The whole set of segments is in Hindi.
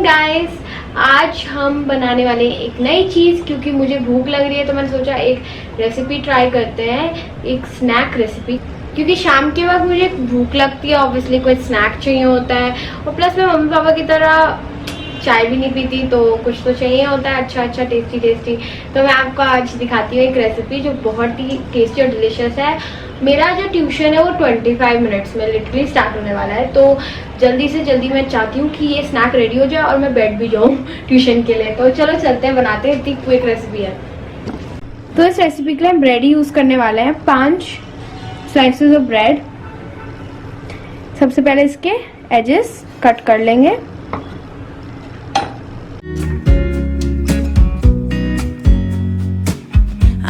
गाइस, आज हम बनाने वाले हैं एक नई चीज़। क्योंकि मुझे भूख लग रही है तो मैंने सोचा एक रेसिपी ट्राई करते हैं, एक स्नैक रेसिपी। क्योंकि शाम के वक्त मुझे भूख लगती है, ऑब्वियसली कोई स्नैक चाहिए होता है। और प्लस मैं मम्मी पापा की तरह चाय भी नहीं पीती, तो कुछ तो चाहिए होता है अच्छा टेस्टी। तो मैं आपको आज दिखाती हूँ एक रेसिपी जो बहुत ही टेस्टी और डिलीशियस है। मेरा जो ट्यूशन है वो 25 मिनट्स में लिटरली स्टार्ट होने वाला है, तो जल्दी से जल्दी मैं चाहती हूँ कि ये स्नैक रेडी हो जाए और मैं बैठ भी जाऊँ ट्यूशन के लिए। तो चलो चलते हैं, बनाते हैं। इतनी क्विक रेसिपी है। तो इस रेसिपी के लिए हम ब्रेड यूज़ करने वाले हैं, 5 स्लाइसेस ऑफ ब्रेड। सबसे पहले इसके एजेस कट कर लेंगे।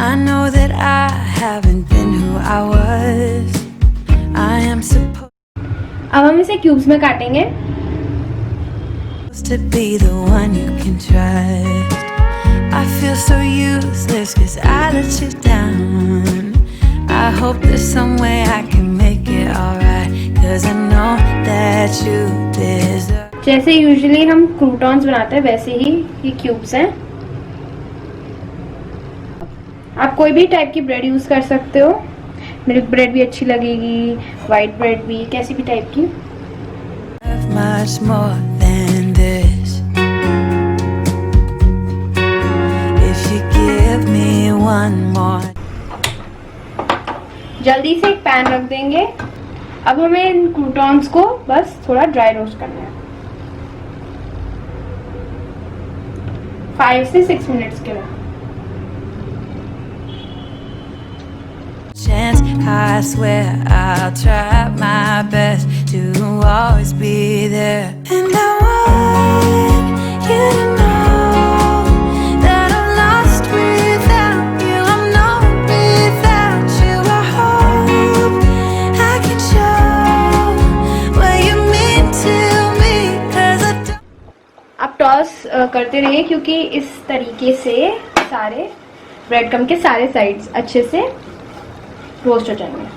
I know that I haven't been who I was. I am supposed अब हम इसे क्यूब्स में काटेंगे। to be the one you can trust. I feel so useless 'cause I let you down. I hope there's some way I can make it alright 'cause I know that you deserve. जैसे यूजुअली हम क्रूटॉन्स बनाते हैं वैसे ही ये क्यूब्स हैं। आप कोई भी टाइप की ब्रेड यूज कर सकते हो, मिल्क ब्रेड भी अच्छी लगेगी, वाइट ब्रेड भी, कैसी भी टाइप की। Much more than this. If you give me one more. जल्दी से एक पैन रख देंगे। अब हमें इन क्रूटॉन्स को बस थोड़ा ड्राई रोस्ट करना है 5 से 6 मिनट्स के लिए। Chance, I swear I'll try my best to always be there. And I want you to know that I'm lost without you. I'm not without you. I hope I can show what you mean to me 'cause I don't. आप टॉस करते रहिए क्योंकि इस तरीके से सारे ब्रेड क्रम्ब के सारे साइड्स अच्छे से रोस्ट हो जाएंगे।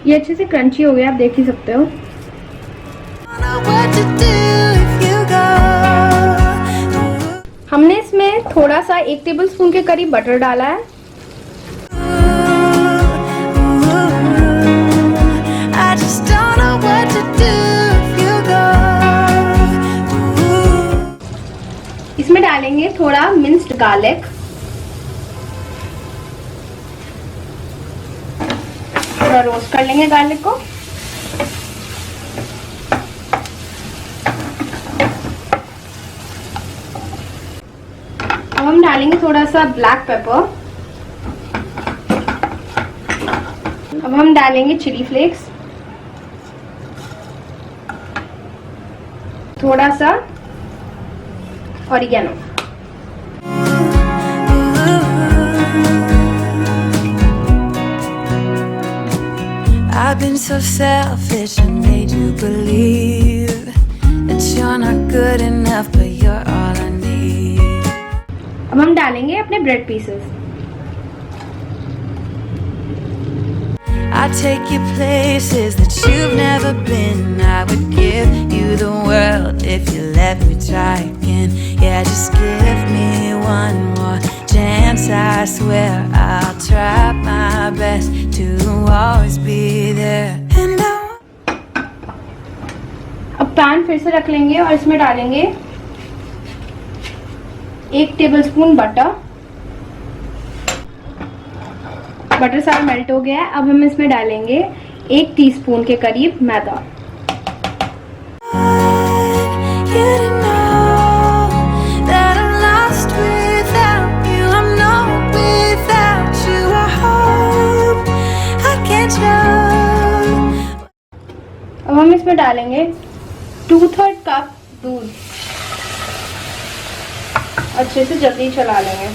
ये अच्छे से क्रंची हो गया, आप देख ही सकते हो। हमने इसमें थोड़ा सा 1 टेबलस्पून के करीब बटर डाला है। इसमें डालेंगे थोड़ा मिंस्ड गार्लिक, थोड़ा रोस्ट कर लेंगे गार्लिक को। अब हम डालेंगे थोड़ा सा ब्लैक पेपर। अब हम डालेंगे चिली फ्लेक्स, थोड़ा सा oregano. I've been so selfish and made you believe that you're not good enough, but you're all I need. अब हम डालेंगे अपने bread pieces. I take you places that you've never been. I would give you the world if you let me try again. Yeah, just give me one more chance. I swear I'll try my best to always be there. And I अब पैन फिर से रख लेंगे और इसमें डालेंगे 1 टेबलस्पून बटर। बटर सारा मेल्ट हो गया है। अब हम इसमें डालेंगे 1 टीस्पून के करीब मैदा। अब हम इसमें डालेंगे 2/3 कप दूध। अच्छे से जल्दी चला लेंगे।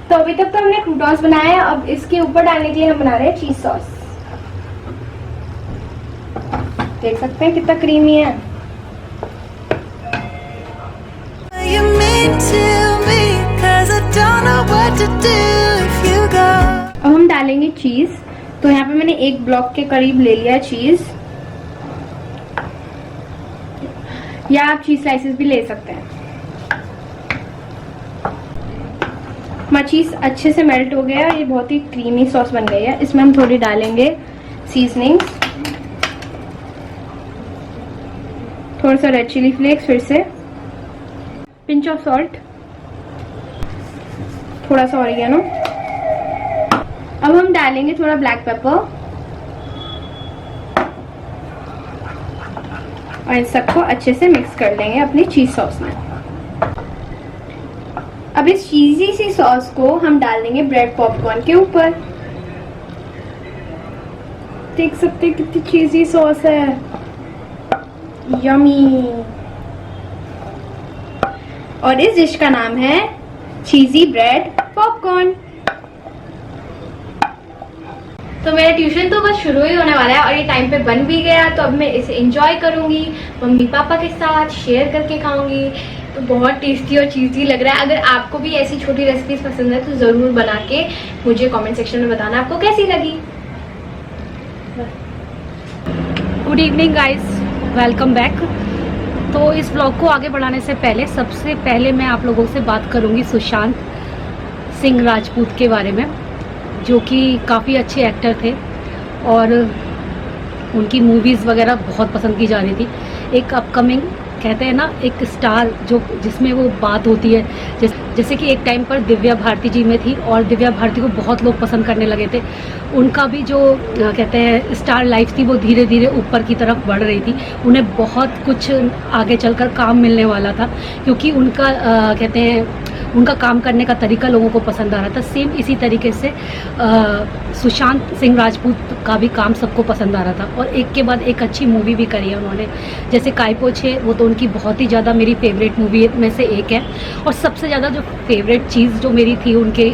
तो अभी तक तो हमने क्रूटॉन्स बनाए हैं। अब इसके ऊपर डालने के लिए हम बना रहे हैं चीज सॉस। देख सकते हैं कितना क्रीमी है। अब हम डालेंगे चीज। तो यहाँ पे मैंने 1 ब्लॉक के करीब ले लिया चीज। या आप चीज स्लाइसेस भी ले सकते हैं। हमारा चीज अच्छे से मेल्ट हो गया, ये बहुत ही क्रीमी सॉस बन गई है। इसमें हम थोड़ी डालेंगे सीजनिंग्स, थोड़ा सा रेड चिली फ्लेक्स, फिर से पिंच ऑफ सॉल्ट, थोड़ा सा ऑरिगेनो। अब हम डालेंगे थोड़ा ब्लैक पेपर और इन सबको अच्छे से मिक्स कर लेंगे अपनी चीज सॉस में। अब इस चीजी सी सॉस को हम डाल देंगे ब्रेड पॉपकॉर्न के ऊपर। देख सकते हैं कितनी चीजी सॉस है, यमी। और इस डिश का नाम है चीजी ब्रेड पॉपकॉर्न। तो मेरा ट्यूशन तो बस शुरू ही होने वाला है और ये टाइम पे बन भी गया, तो अब मैं इसे एंजॉय करूंगी, मम्मी पापा के साथ शेयर करके खाऊंगी। तो बहुत टेस्टी और चीज़ी लग रहा है। अगर आपको भी ऐसी छोटी रेसिपीज पसंद है तो ज़रूर बना के मुझे कमेंट सेक्शन में बताना आपको कैसी लगी। Good evening guys, welcome back. तो इस ब्लॉग को आगे बढ़ाने से पहले सबसे पहले मैं आप लोगों से बात करूंगी सुशांत सिंह राजपूत के बारे में, जो कि काफ़ी अच्छे एक्टर थे और उनकी मूवीज़ वगैरह बहुत पसंद की जा रही थी। एक अपकमिंग कहते हैं ना, एक स्टार जो जिसमें वो बात होती है, जैसे कि एक टाइम पर दिव्या भारती जी में थी और दिव्या भारती को बहुत लोग पसंद करने लगे थे। उनका भी जो कहते हैं स्टार लाइफ थी वो धीरे धीरे ऊपर की तरफ बढ़ रही थी। उन्हें बहुत कुछ आगे चलकर काम मिलने वाला था, क्योंकि उनका कहते हैं उनका काम करने का तरीका लोगों को पसंद आ रहा था। सेम इसी तरीके से सुशांत सिंह राजपूत का भी काम सबको पसंद आ रहा था और एक के बाद एक अच्छी मूवी भी करी है उन्होंने। जैसे कायपो 6, वो तो उनकी बहुत ही ज़्यादा मेरी फेवरेट मूवी में से एक है। और सबसे ज़्यादा जो फेवरेट चीज़ जो मेरी थी उनके,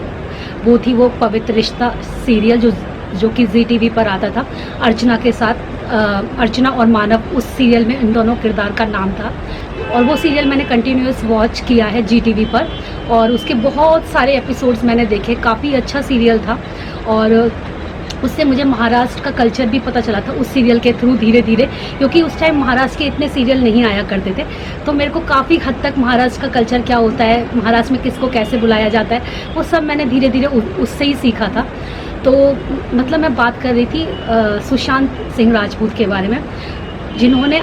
वो थी वो पवित्र रिश्ता सीरियल, जो कि ZTV पर आता था अर्चना के साथ। अर्चना और मानव, उस सीरियल में इन दोनों किरदार का नाम था और वो सीरियल मैंने कंटिन्यूअस वॉच किया है GTV पर और उसके बहुत सारे एपिसोड्स मैंने देखे। काफ़ी अच्छा सीरियल था और उससे मुझे महाराष्ट्र का कल्चर भी पता चला था उस सीरियल के थ्रू धीरे धीरे, क्योंकि उस टाइम महाराष्ट्र के इतने सीरियल नहीं आया करते थे। तो मेरे को काफ़ी हद तक महाराष्ट्र का कल्चर क्या होता है, महाराष्ट्र में किसको कैसे बुलाया जाता है, वो सब मैंने धीरे धीरे उससे ही सीखा था। तो मतलब मैं बात कर रही थी सुशांत सिंह राजपूत के बारे में, जिन्होंने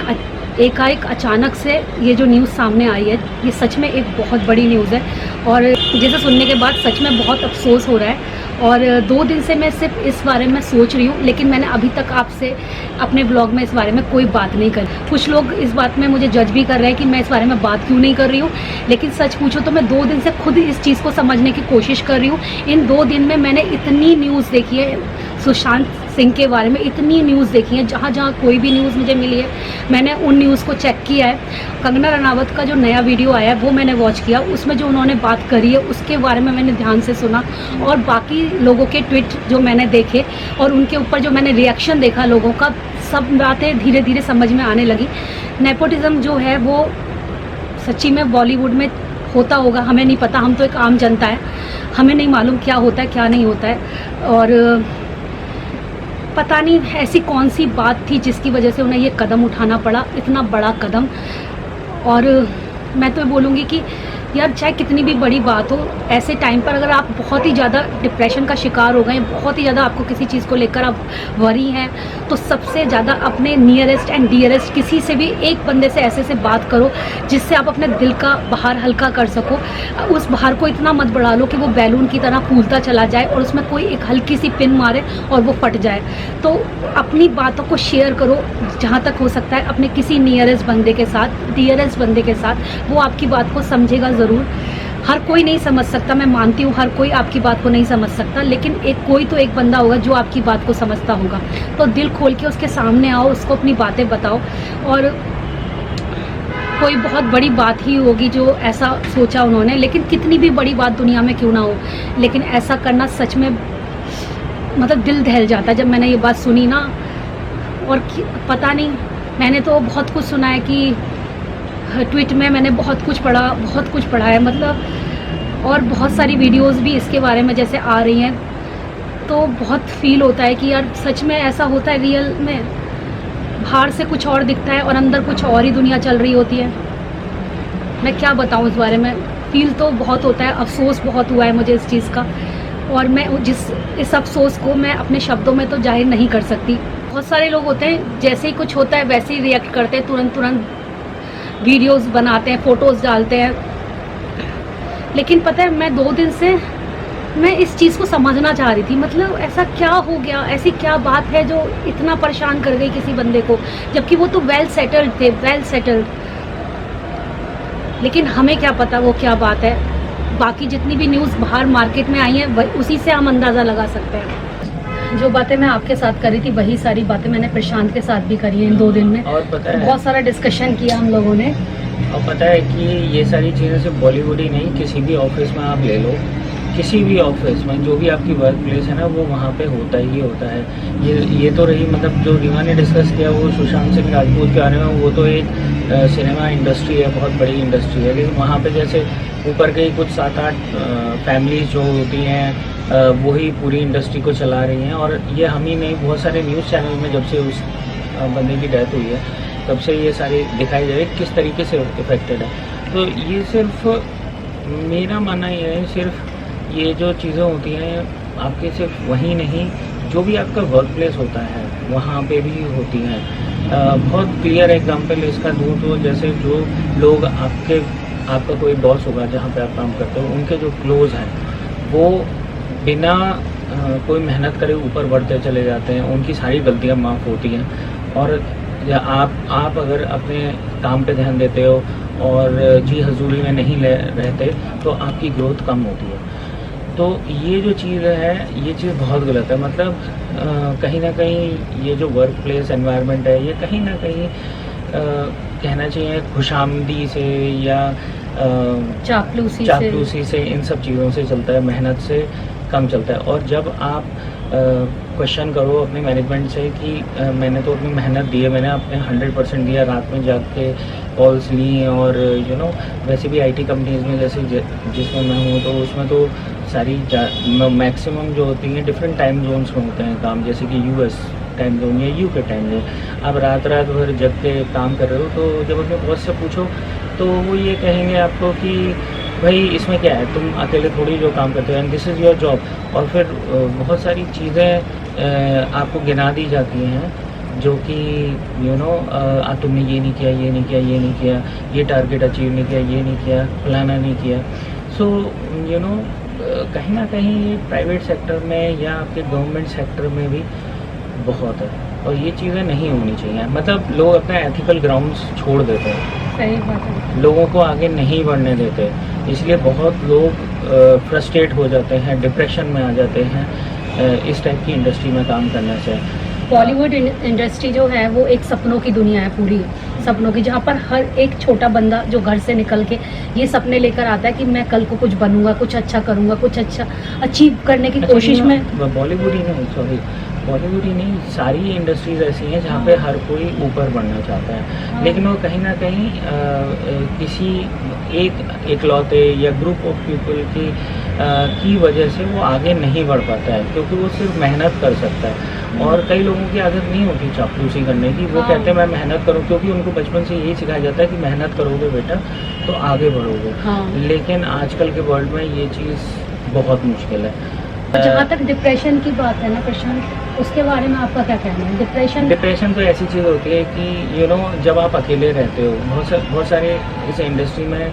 एकाएक अचानक से ये जो न्यूज़ सामने आई है, ये सच में एक बहुत बड़ी न्यूज़ है और जिसे सुनने के बाद सच में बहुत अफसोस हो रहा है। और 2 दिन से मैं सिर्फ इस बारे में सोच रही हूँ, लेकिन मैंने अभी तक आपसे अपने ब्लॉग में इस बारे में कोई बात नहीं करी। कुछ लोग इस बात में मुझे जज भी कर रहे हैं कि मैं इस बारे में बात क्यों नहीं कर रही हूँ, लेकिन सच पूछो तो मैं 2 दिन से खुद इस चीज़ को समझने की कोशिश कर रही हूँ। इन 2 दिन में मैंने इतनी न्यूज़ देखी है सुशांत सिंह के बारे में, इतनी न्यूज़ देखी है, जहाँ जहाँ कोई भी न्यूज़ मुझे मिली है मैंने उन न्यूज़ को चेक किया है। कंगना रनावत का जो नया वीडियो आया है वो मैंने वॉच किया, उसमें जो उन्होंने बात करी है उसके बारे में मैंने ध्यान से सुना और बाकी लोगों के ट्वीट जो मैंने देखे और उनके ऊपर जो मैंने रिएक्शन देखा लोगों का, सब बातें धीरे धीरे समझ में आने लगी। नेपोटिज्म जो है वो सच्ची में बॉलीवुड में होता होगा, हमें नहीं पता, हम तो एक आम जनता है, हमें नहीं मालूम क्या होता है क्या नहीं होता है। और पता नहीं ऐसी कौन सी बात थी जिसकी वजह से उन्हें ये कदम उठाना पड़ा, इतना बड़ा कदम। और मैं तो बोलूँगी कि यार चाहे कितनी भी बड़ी बात हो, ऐसे टाइम पर अगर आप बहुत ही ज़्यादा डिप्रेशन का शिकार हो गए, बहुत ही ज़्यादा आपको किसी चीज़ को लेकर आप वरी हैं, तो सबसे ज़्यादा अपने नियरेस्ट एंड डियरेस्ट किसी से भी एक बंदे से ऐसे से बात करो जिससे आप अपने दिल का बाहर हल्का कर सको। उस बाहर को इतना मत बढ़ा लो कि वो बैलून की तरह फूलता चला जाए और उसमें कोई एक हल्की सी पिन मारे और वो फट जाए। तो अपनी बातों को शेयर करो जहाँ तक हो सकता है अपने किसी नियरेस्ट बंदे के साथ, डियरेस्ट बंदे के साथ, वो आपकी बात को समझेगा ज़रूर। हर कोई नहीं समझ सकता, मैं मानती हूँ हर कोई आपकी बात को नहीं समझ सकता, लेकिन कोई तो एक बंदा होगा जो आपकी बात को समझता होगा। तो दिल खोल के उसके सामने आओ, उसको अपनी बातें बताओ। और कोई बहुत बड़ी बात ही होगी जो ऐसा सोचा उन्होंने, लेकिन कितनी भी बड़ी बात दुनिया में क्यों ना हो, लेकिन ऐसा करना सच में मतलब दिल दहल जाता है। जब मैंने ये बात सुनी ना, और पता नहीं, मैंने तो बहुत कुछ सुना है कि ट्वीट में मैंने बहुत कुछ पढ़ा है मतलब, और बहुत सारी वीडियोस भी इसके बारे में जैसे आ रही हैं, तो बहुत फील होता है कि यार सच में ऐसा होता है रियल में। बाहर से कुछ और दिखता है और अंदर कुछ और ही दुनिया चल रही होती है। मैं क्या बताऊँ इस बारे में, फील तो बहुत होता है, अफसोस बहुत हुआ है मुझे इस चीज़ का, और मैं इस अफसोस को मैं अपने शब्दों में तो जाहिर नहीं कर सकती। बहुत सारे लोग होते हैं जैसे ही कुछ होता है वैसे ही रिएक्ट करते हैं, तुरंत वीडियोस बनाते हैं, फ़ोटोज़ डालते हैं। लेकिन पता है, मैं 2 दिन से मैं इस चीज़ को समझना चाह रही थी, मतलब ऐसा क्या हो गया, ऐसी क्या बात है जो इतना परेशान कर गई किसी बंदे को, जबकि वो तो वेल सेटल्ड। लेकिन हमें क्या पता वो क्या बात है। बाकी जितनी भी न्यूज़ बाहर मार्केट में आई हैं उसी से हम अंदाज़ा लगा सकते हैं। जो बातें मैं आपके साथ करी थी वही सारी बातें मैंने प्रशांत के साथ भी करी हैं इन 2 दिन में, और पता है बहुत सारा डिस्कशन किया हम लोगों ने। और पता है कि ये सारी चीज़ें सिर्फ बॉलीवुड ही नहीं, किसी भी ऑफिस में आप ले लो, किसी भी ऑफिस में जो भी आपकी वर्क प्लेस है ना, वो वहाँ पे होता ही होता है। ये तो रही, मतलब जो रीमा ने डिस्कस किया वो सुशांत सिंह राजपूत के बारे में, वो तो एक सिनेमा इंडस्ट्री है, बहुत बड़ी इंडस्ट्री है। लेकिन वहाँ पे जैसे ऊपर के कुछ 7-8 फैमिलीज जो होती हैं वही पूरी इंडस्ट्री को चला रही हैं। और ये हम ही नहीं, बहुत सारे न्यूज़ चैनल में जब से उस बंदे की डेथ हुई है तब से ये सारी दिखाई जा रही है किस तरीके से इफेक्टेड है। तो ये सिर्फ मेरा मानना ये है, सिर्फ ये जो चीज़ें होती हैं आपके सिर्फ वहीं नहीं, जो भी आपका वर्क प्लेस होता है वहाँ पे भी होती हैं। बहुत क्लियर एग्जांपल इसका दूँ तो जैसे जो लोग आपका कोई बॉस होगा जहाँ पे आप काम करते हो, उनके जो क्लोज हैं वो बिना कोई मेहनत करे ऊपर बढ़ते चले जाते हैं, उनकी सारी गलतियाँ माफ़ होती हैं। और या आप अगर अपने काम पे ध्यान देते हो और जी हजूरी में नहीं रहते तो आपकी ग्रोथ कम होती है। तो ये जो चीज़ है, ये चीज़ बहुत गलत है। मतलब कहीं ना कहीं ये जो वर्क प्लेस एनवायरनमेंट है, ये कहीं ना कहीं कहना चाहिए खुशामदी से या चापलूसी से, इन सब चीज़ों से चलता है, मेहनत से कम चलता है। और जब आप क्वेश्चन करो अपने मैनेजमेंट से कि मैंने तो अपनी मेहनत दी है, मैंने अपने 100% दिया, रात में जाग के कॉल्स ली, और वैसे भी आईटी कंपनीज में जैसे जिसमें मैं हूँ तो उसमें तो सारी मैक्सिमम जो होती हैं डिफरेंट टाइम जोन्स में होते हैं काम, जैसे कि यूएस टाइम जोन या यूके टाइम जोन। आप रात भर जग के काम कर रहे हो, तो जब अपने बॉस से पूछो तो वो ये कहेंगे आपको कि भाई इसमें क्या है, तुम अकेले थोड़ी जो काम करते हो, and this is your job. और फिर बहुत सारी चीज़ें आपको गिना दी जाती हैं जो कि तुमने ये नहीं किया, ये नहीं किया, ये नहीं किया, ये टारगेट अचीव नहीं किया, ये नहीं किया, फलाना नहीं किया। सो कहीं ना कहीं प्राइवेट सेक्टर में या आपके गवर्नमेंट सेक्टर में भी बहुत है, और ये चीज़ें नहीं होनी चाहिए। मतलब लोग अपना एथिकल ग्राउंड्स छोड़ देते हैं, सही बात है, लोगों को आगे नहीं बढ़ने देते, इसलिए बहुत लोग फ्रस्ट्रेट हो जाते हैं, डिप्रेशन में आ जाते हैं इस टाइप की इंडस्ट्री में काम करने से। बॉलीवुड इंडस्ट्री जो है वो एक सपनों की दुनिया है, पूरी सपनों की, जहाँ पर हर एक छोटा बंदा जो घर से निकल के ये सपने लेकर आता है कि मैं कल को कुछ बनूंगा, कुछ अच्छा करूंगा, कुछ अच्छा अचीव करने की कोशिश में। बॉलीवुड ही नहीं, सारी इंडस्ट्रीज ऐसी हैं जहाँ पे हर कोई ऊपर बढ़ना चाहता है, लेकिन वो कहीं ना कहीं किसी एक इकलौते या ग्रुप ऑफ पीपल की वजह से वो आगे नहीं बढ़ पाता है, क्योंकि वो सिर्फ मेहनत कर सकता है। और कई लोगों की आदत नहीं होती चापलूसी करने की, वो कहते हैं मैं मेहनत करूँ, क्योंकि उनको बचपन से यही सिखाया जाता है कि मेहनत करोगे बेटा तो आगे बढ़ोगे। लेकिन आजकल के वर्ल्ड में ये चीज़ बहुत मुश्किल है। जहाँ तक डिप्रेशन की बात है ना प्रशांत, उसके बारे में आपका क्या कहना है? डिप्रेशन तो ऐसी चीज़ होती है कि जब आप अकेले रहते हो, बहुत सारे इस इंडस्ट्री में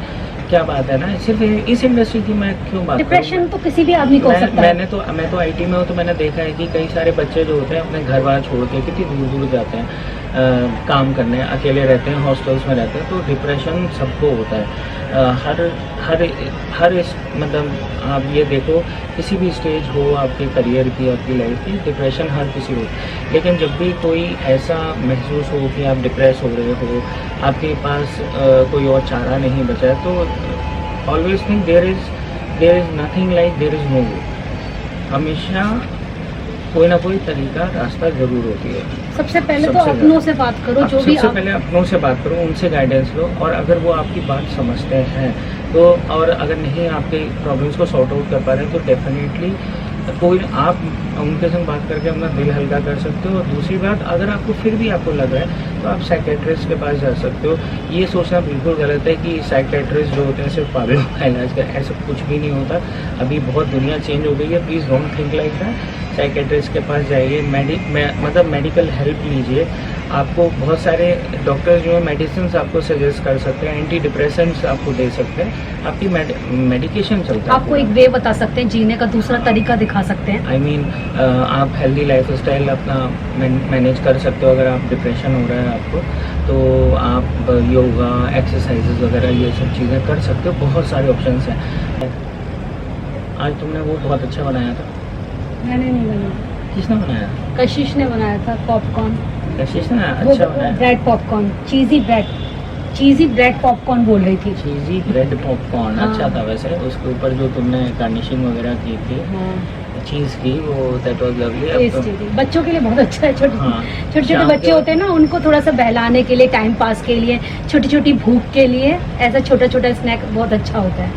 क्या बात है ना, सिर्फ इस इंडस्ट्री की मैं क्यों बात, डिप्रेशन तो किसी भी आदमी को हो सकता है। मैं तो आईटी में हूँ, तो मैंने देखा है कि कई सारे बच्चे जो होते हैं अपने घर बार छोड़ के कितनी दूर दूर जाते हैं काम करने, अकेले रहते हैं, हॉस्टल्स में रहते हैं। तो डिप्रेशन सबको होता है, हर मतलब आप ये देखो किसी भी स्टेज हो आपके करियर की, आपकी लाइफ की, डिप्रेशन हर किसी हो। लेकिन जब भी कोई ऐसा महसूस हो कि आप डिप्रेस हो रहे हो, आपके पास कोई और चारा नहीं बचा है, तो always think there is nothing like there is no way. हमेशा कोई ना कोई तरीका, रास्ता जरूर होती है। सबसे पहले तो अपनों से बात करो, जो भी सबसे पहले अपनों से बात करो, उनसे गाइडेंस लो, और अगर वो आपकी बात समझते हैं तो, और अगर नहीं आपके प्रॉब्लम्स को सॉर्ट आउट कर पा रहे हैं, तो डेफिनेटली कोई आप उनके संग बात करके अपना दिल हल्का कर सकते हो। और दूसरी बात, अगर आपको फिर भी आपको लग रहा है तो आप साइकेट्रिस्ट के पास जा सकते हो। ये सोचना बिल्कुल गलत है कि साइकेट्रिस्ट जो होते हैं सिर्फ पागलों का इलाज कर, ऐसा कुछ भी नहीं होता। अभी बहुत दुनिया चेंज हो गई है, please don't think like that. Psychiatrist के पास जाइए, मतलब मेडिकल हेल्प लीजिए। आपको बहुत सारे डॉक्टर जो है मेडिसिन आपको सजेस्ट कर सकते हैं, एंटी डिप्रेसेंट्स आपको दे सकते हैं, आपकी मेडिकेशन चलता है। आपको एक वे बता सकते हैं, जीने का दूसरा तरीका दिखा सकते हैं। आई मीन आप हेल्दी लाइफस्टाइल अपना मैनेज कर सकते हो। अगर आप डिप्रेशन हो रहा है आपको, तो आप योगा, एक्सरसाइजेज वगैरह ये सब चीज़ें कर सकते हो। बहुत सारे ऑप्शंस हैं। आज तुमने वो बहुत अच्छा बनाया था। मैंने नहीं बनाया, किसने बनाया? कशिश ने बनाया था पॉपकॉर्न। कशिश ने अच्छा बनाया। ब्रेड पॉपकॉर्न, चीज़ी ब्रेड पॉपकॉर्न बोल रही थी। चीज़ी ब्रेड पॉपकॉर्न हाँ। अच्छा था वैसे। उसके ऊपर जो तुमने गार्निशिंग वगैरह की थी चीज़ की, वो दैट वाज लवली। टेस्टी थी, बच्चों के लिए बहुत अच्छा है। हाँ। छोटे शाम बच्चे के- होते हैं ना, उनको थोड़ा सा बहलाने के लिए, टाइम पास के लिए, छोटी छोटी भूख के लिए ऐसा छोटा छोटा स्नैक बहुत अच्छा होता है।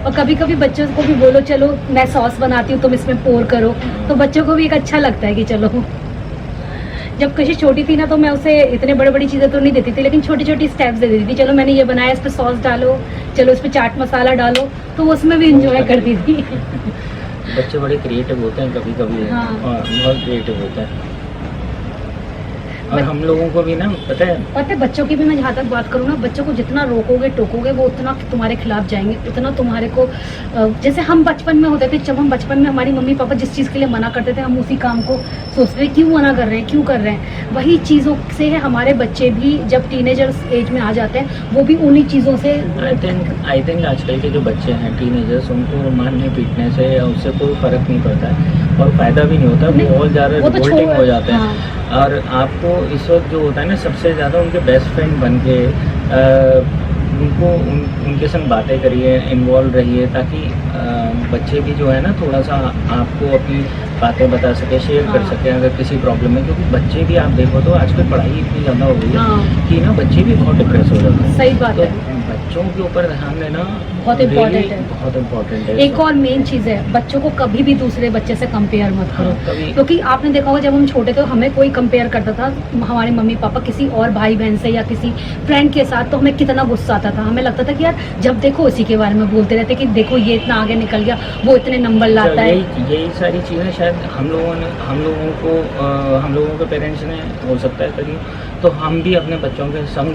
और कभी कभी बच्चों को भी बोलो, चलो मैं सॉस बनाती हूँ, तुम इसमें पोर करो, तो बच्चों को भी एक अच्छा लगता है कि चलो। जब कशिश छोटी थी ना, तो मैं उसे इतने बड़ी बड़ी चीज़ें तो नहीं देती थी, लेकिन छोटी छोटी स्टेप्स दे देती थी। चलो मैंने ये बनाया, इस पर सॉस डालो, चलो इस पर चाट मसाला डालो, तो वो उसमें भी इंजॉय करती थी। बच्चे बड़े क्रिएटिव होते हैं कभी कभी। हाँ। और बहुत क्रिएटिव होते हैं। और हम लोगों को भी ना पता है बच्चों की भी मैं जहाँ तक बात करूँ ना, बच्चों को जितना रोकोगे टोकोगे, वो उतना तुम्हारे खिलाफ जाएंगे, उतना तुम्हारे को जैसे हम बचपन में होते थे, जब हम बचपन में हमारी मम्मी पापा जिस चीज़ के लिए मना करते थे, हम उसी काम को सोचते थे क्यों मना कर रहे हैं, क्यों कर रहे हैं। वही चीज़ों से है हमारे बच्चे भी जब टीनेजर्स एज में आ जाते हैं, वो भी उन्हीं चीज़ों से। आई थिंक आजकल के जो बच्चे हैं टीनेजर्स, उनको मारने पीटने से उससे कोई फ़र्क नहीं पड़ता है और फ़ायदा भी नहीं होता। नहीं, वो और ज़्यादा वो तो रिवोल्टिंग हो जाते हैं। हाँ। और आपको इस वक्त जो होता है ना, सबसे ज़्यादा उनके बेस्ट फ्रेंड बन के उनके संग बातें करिए, इन्वॉल्व रहिए, ताकि बच्चे भी जो है ना थोड़ा सा आपको अपनी बातें बता सके, शेयर कर हाँ। सके अगर किसी प्रॉब्लम में। क्योंकि बच्चे भी आप देखो तो आजकल पढ़ाई इतनी ज़्यादा हो गई है हाँ। कि ना बच्चे भी बहुत डिप्रेस हो जाते हैं। सही बात तो है, बच्चों के ऊपर ध्यान देना बहुत really important है। बहुत इम्पोर्टेंट है। एक और मेन चीज़ है, बच्चों को कभी भी दूसरे बच्चे से कंपेयर मत करो। हाँ, कभी क्योंकि आपने देखा होगा, जब हम छोटे थे हमें कोई कंपेयर करता था, हमारे मम्मी पापा किसी और भाई बहन से या किसी फ्रेंड के साथ, तो हमें कितना गुस्सा आता था। हमें लगता था कि यार जब देखो इसी के बारे में बोलते रहते कि देखो ये इतना आगे निकल गया, वो इतने नंबर लाता है। यही सारी चीज़ें शायद हम लोगों के पेरेंट्स ने हो सकता है करी, तो हम भी अपने बच्चों के संग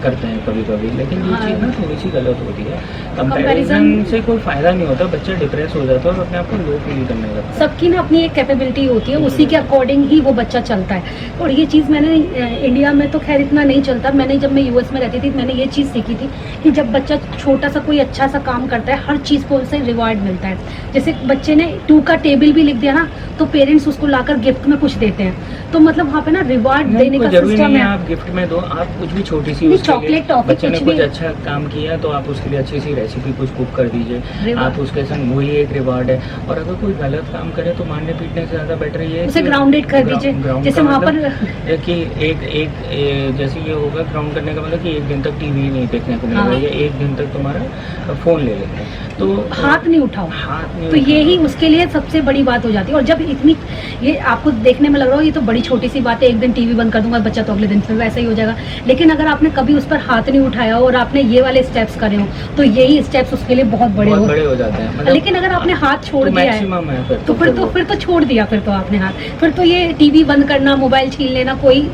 करते हैं कभी कभी। लेकिन ये हाँ। चीज़ ना थोड़ी सी गलत होती है। कंपैरिजन Comparison से कोई फ़ायदा नहीं होता, बच्चा डिप्रेस हो जाता है और अपने आप को लो फील करने लगता है। सबकी ना अपनी एक कैपेबिलिटी होती है, उसी के अकॉर्डिंग ही वो बच्चा चलता है। और ये चीज़ मैंने इंडिया में तो खैर इतना नहीं चलता, मैंने जब मैं यूएस में रहती थी मैंने ये चीज़ सीखी थी कि जब बच्चा छोटा सा कोई अच्छा सा काम करता है, हर चीज़ को उसे रिवार्ड मिलता है। जैसे बच्चे ने 2 का टेबल भी लिख दिया ना, तो पेरेंट्स उसको लाकर गिफ्ट में कुछ देते हैं। तो मतलब वहाँ पे ना रिवार्ड देने का जरूरी सिस्टम नहीं है है। आप गिफ्ट में दो, आप कुछ भी छोटी सी नहीं, उसके लिए- चॉकलेट, टॉफी, बच्चे ने कुछ कुछ भी। अच्छा काम किया तो आप उसके लिए अच्छी सी रेसिपी कुछ कुक कर दीजिए, Reward। आप उसके संग वही एक रिवार्ड है। और अगर कोई गलत काम करे तो मारने पीटने से ज़्यादा बेटर ये है उसे कि grounded कर ग्राउंड- दीजिए। ग्राउंड जैसे का वहाँ पर- मतलब कि एक जैसे ये होगा ग्राउंड करने का मतलब कि एक दिन तक टीवी नहीं देखने को मिलेगा, हाँ। या एक दिन तक तुम्हारा फ़ोन ले लेते हैं, तो हाथ नहीं उठाओ। हाथ नहीं तो उठाना। यही उसके लिए सबसे बड़ी बात हो जाती है। और जब इतनी, ये आपको देखने में लग रहा हो ये तो बड़ी छोटी सी बात है, एक दिन टीवी बंद कर दूंगा बच्चा तो अगले दिन फिर वैसा ही हो जाएगा, लेकिन अगर आपने कभी उस पर हाथ नहीं उठाया और आपने ये वाले स्टेप्स करे हो, तो यही स्टेप्स उसके लिए बहुत बड़े बहुत हो। बड़े हो जाते हैं। मतलब लेकिन अगर आपने हाथ छोड़ तो दिया है, मैक्सिमम है फिर तो फिर तो छोड़ दिया, फिर तो आपने हाथ, फिर तो ये टीवी बंद करना, मोबाइल छीन लेना कोई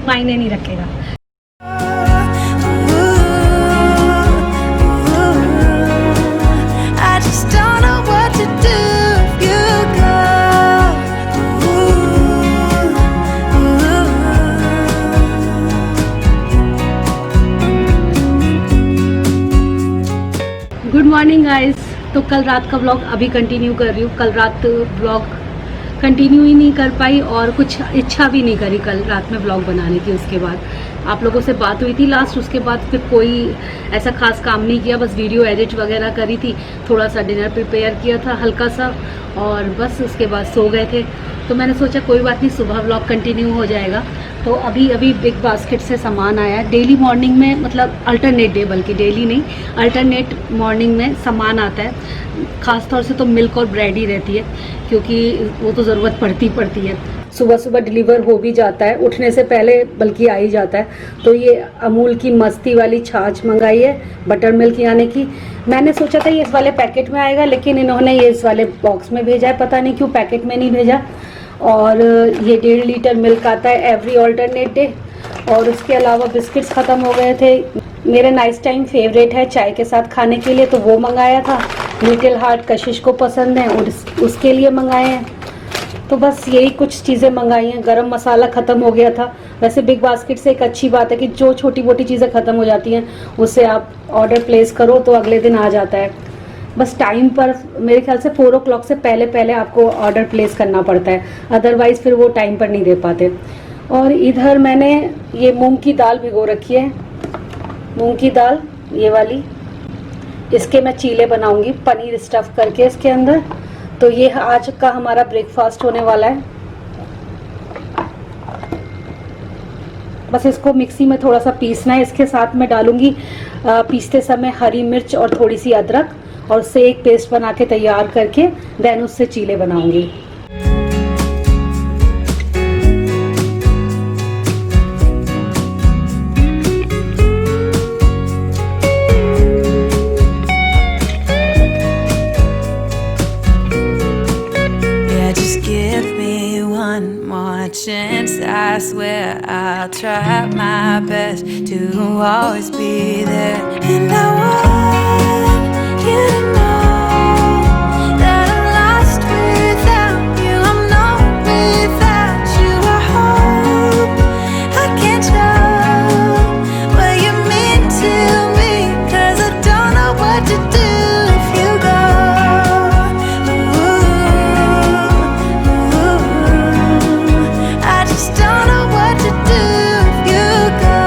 मायने नहीं रखेगा। I just don't know what to do if you go. Good morning guys. तो कल रात का व्लॉग अभी कंटिन्यू कर रही हूँ। कल रात व्लॉग कंटिन्यू ही नहीं कर पाई और कुछ इच्छा भी नहीं करी कल रात में व्लॉग बनाने की। उसके बाद आप लोगों से बात हुई थी लास्ट, उसके बाद फिर कोई ऐसा खास काम नहीं किया, बस वीडियो एडिट वगैरह करी थी, थोड़ा सा डिनर प्रिपेयर किया था हल्का सा, और बस उसके बाद सो गए थे। तो मैंने सोचा कोई बात नहीं, सुबह व्लॉग कंटिन्यू हो जाएगा। तो अभी बिग बास्केट से सामान आया है। डेली मॉर्निंग में, मतलब अल्टरनेट डे, बल्कि डेली नहीं, अल्टरनेट मॉर्निंग में सामान आता है। ख़ास तौर से तो मिल्क और ब्रेड ही रहती है, क्योंकि वो तो ज़रूरत पड़ती है। सुबह सुबह डिलीवर हो भी जाता है, उठने से पहले बल्कि आ ही जाता है। तो ये अमूल की मस्ती वाली छाछ मंगाई है, बटर मिल्क यानी कि। मैंने सोचा था ये इस वाले पैकेट में आएगा, लेकिन इन्होंने ये इस वाले बॉक्स में भेजा है, पता नहीं क्यों पैकेट में नहीं भेजा। और ये 1.5 लीटर मिल्क आता है एवरी ऑल्टरनेट डे। और उसके अलावा बिस्किट्स ख़त्म हो गए थे। मेरे नाइस टाइम फेवरेट है चाय के साथ खाने के लिए, तो वो मंगाया था। लिटिल हार्ट कशिश को पसंद है और उसके लिए मंगाए हैं। तो बस यही कुछ चीज़ें मंगाई हैं। गरम मसाला ख़त्म हो गया था। वैसे बिग बास्केट से एक अच्छी बात है कि जो छोटी मोटी चीज़ें ख़त्म हो जाती हैं उससे आप ऑर्डर प्लेस करो तो अगले दिन आ जाता है। बस टाइम पर, मेरे ख्याल से 4 o'clock से पहले आपको ऑर्डर प्लेस करना पड़ता है, अदरवाइज़ फिर वो टाइम पर नहीं दे पाते। और इधर मैंने ये मूंग की दाल भिगो रखी है, मूंग की दाल ये वाली। इसके मैं चीले बनाऊंगी पनीर स्टफ़ करके इसके अंदर। तो ये आज का हमारा ब्रेकफास्ट होने वाला है। बस इसको मिक्सी में थोड़ा सा पीसना है। इसके साथ मैं डालूंगी पीसते समय हरी मिर्च और थोड़ी सी अदरक, और उससे एक पेस्ट बना के तैयार करके देन उससे चीले बनाऊंगी। Chance, I swear I'll try my best to always be there. And I want you to know that I'm lost without you. I'm not without you. I hope I can show what you mean to me, 'cause I don't know what to do if you go. Don't know what to do if you go.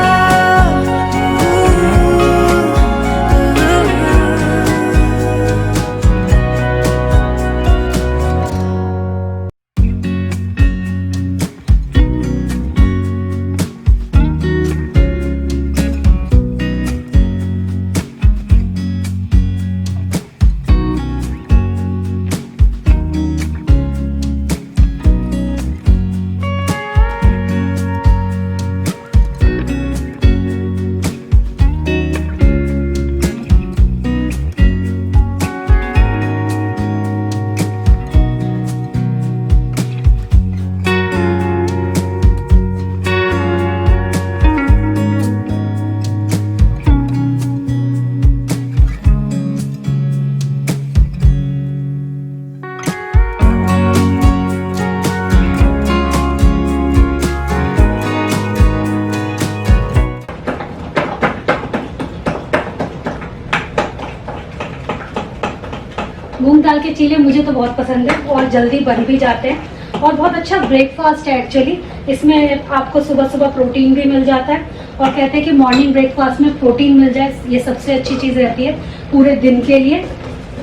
मूंग दाल के चीले मुझे तो बहुत पसंद है और जल्दी बन भी जाते हैं और बहुत अच्छा ब्रेकफास्ट है एक्चुअली। इसमें आपको सुबह सुबह प्रोटीन भी मिल जाता है और कहते हैं कि मॉर्निंग ब्रेकफास्ट में प्रोटीन मिल जाए, ये सबसे अच्छी चीज़ रहती है पूरे दिन के लिए।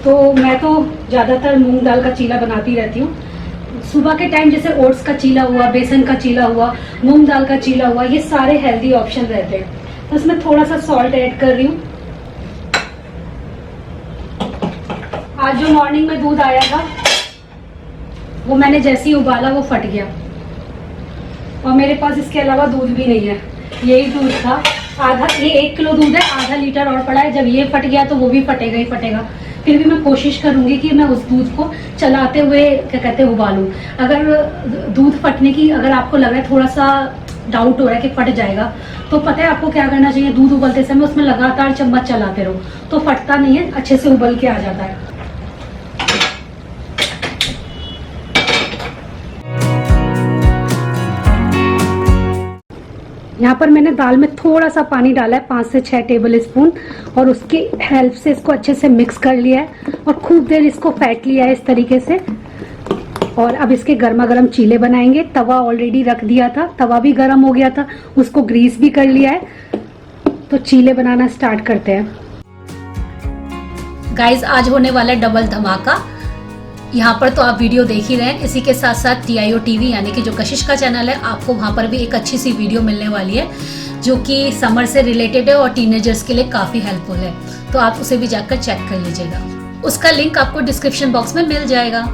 तो मैं तो ज़्यादातर मूंग दाल का चीला बनाती रहती हूँ सुबह के टाइम, जैसे ओट्स का चीला हुआ, बेसन का चीला हुआ, मूंग दाल का चीला हुआ, ये सारे हेल्दी ऑप्शन रहते हैं। तो इसमें थोड़ा सा सॉल्ट ऐड कर रही हूँ। आज जो मॉर्निंग में दूध आया था वो मैंने जैसे ही उबाला वो फट गया और मेरे पास इसके अलावा दूध भी नहीं है, यही दूध था आधा। ये 1 किलो दूध है, आधा लीटर और पड़ा है। जब ये फट गया तो वो भी फटेगा ही फटेगा। फिर भी मैं कोशिश करूंगी कि मैं उस दूध को चलाते हुए क्या कहते हैं उबालूं। अगर दूध फटने की अगर आपको लग रहा है, थोड़ा सा डाउट हो रहा है कि फट जाएगा, तो पता है आपको क्या करना चाहिए, दूध उबलते समय उसमें लगातार चम्मच चलाते रहो तो फटता नहीं है, अच्छे से उबल के आ जाता है। यहाँ पर मैंने दाल में थोड़ा सा पानी डाला है, 5 से 6 टेबल स्पून, और उसकी हेल्प से इसको अच्छे से मिक्स कर लिया है और खूब देर इसको फेंट लिया है इस तरीके से। और अब इसके गर्मा गर्म चीले बनाएंगे। तवा ऑलरेडी रख दिया था, तवा भी गर्म हो गया था, उसको ग्रीस भी कर लिया है। तो चीले बनाना स्टार्ट करते हैं। गाइस आज होने वाला है डबल धमाका। यहाँ पर तो आप वीडियो देख ही रहे हैं। इसी के साथ साथ TIO TV यानी कि जो कशिश का चैनल है, आपको वहाँ पर भी एक अच्छी सी वीडियो मिलने वाली है जो कि समर से रिलेटेड है और टीनेजर्स के लिए काफ़ी हेल्पफुल है। तो आप उसे भी जाकर चेक कर लीजिएगा। उसका लिंक आपको डिस्क्रिप्शन बॉक्स में मिल जाएगा।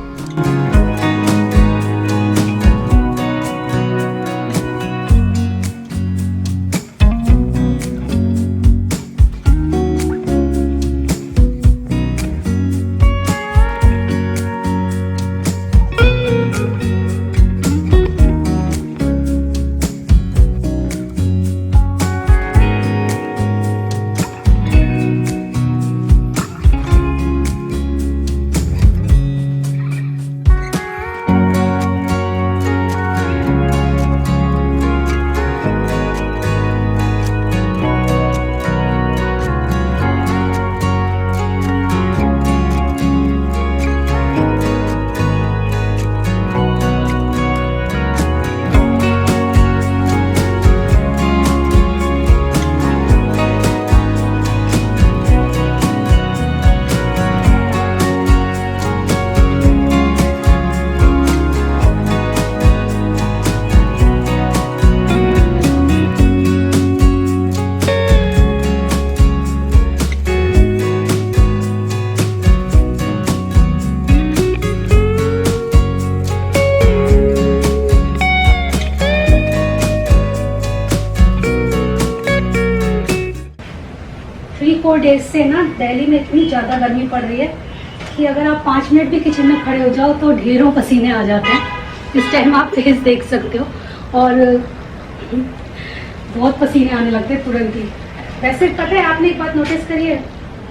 डेज से ना दिल्ली में इतनी ज़्यादा गर्मी पड़ रही है कि अगर आप 5 मिनट भी किचन में खड़े हो जाओ तो ढेरों पसीने आ जाते हैं। इस टाइम आप फेस देख सकते हो और बहुत पसीने आने लगते हैं तुरंत ही। वैसे पता है, आपने एक बात नोटिस करी है,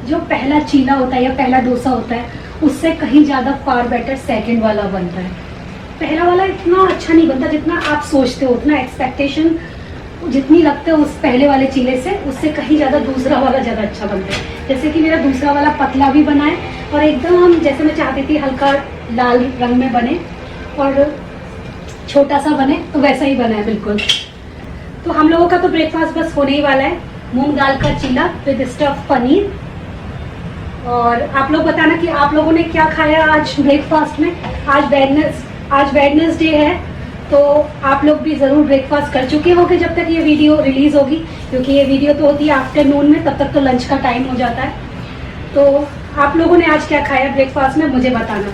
जो पहला चीला होता है या पहला डोसा होता है उससे कहीं ज़्यादा फार बेटर सेकेंड वाला बनता है। पहला वाला इतना अच्छा नहीं बनता जितना आप सोचते हो, उतना एक्सपेक्टेशन जितनी लगते हो उस पहले वाले चीले से, उससे कहीं ज़्यादा दूसरा वाला ज़्यादा अच्छा बनता है। जैसे कि मेरा दूसरा वाला पतला भी बना है और एकदम हम जैसे मैं चाहती थी हल्का लाल रंग में बने और छोटा सा बने, तो वैसा ही बना है बिल्कुल। तो हम लोगों का तो ब्रेकफास्ट बस होने ही वाला है। मूंग दाल का चीला विद स्टफ पनीर। और आप लोग बताना कि आप लोगों ने क्या खाया आज ब्रेकफास्ट में। आज वेडनेसडे है तो आप लोग भी ज़रूर ब्रेकफास्ट कर चुके होंगे जब तक ये वीडियो रिलीज़ होगी, क्योंकि ये वीडियो तो होती है आफ्टरनून में, तब तक तो लंच का टाइम हो जाता है। तो आप लोगों ने आज क्या खाया ब्रेकफास्ट में मुझे बताना।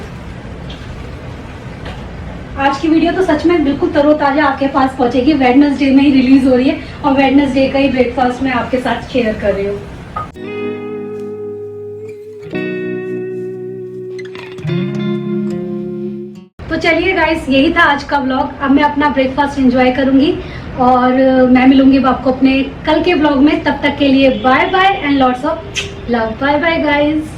आज की वीडियो तो सच में बिल्कुल तरोताज़ा आपके पास पहुंचेगी। वेडनेसडे में ही रिलीज़ हो रही है और वेडनेसडे का ही ब्रेकफास्ट मैं आपके साथ शेयर कर रही हूँ। तो चलिए गाइस, यही था आज का व्लॉग। अब मैं अपना ब्रेकफास्ट एंजॉय करूंगी और मैं मिलूंगी आपको अपने कल के व्लॉग में। तब तक के लिए bye bye and lots of love. Bye bye guys.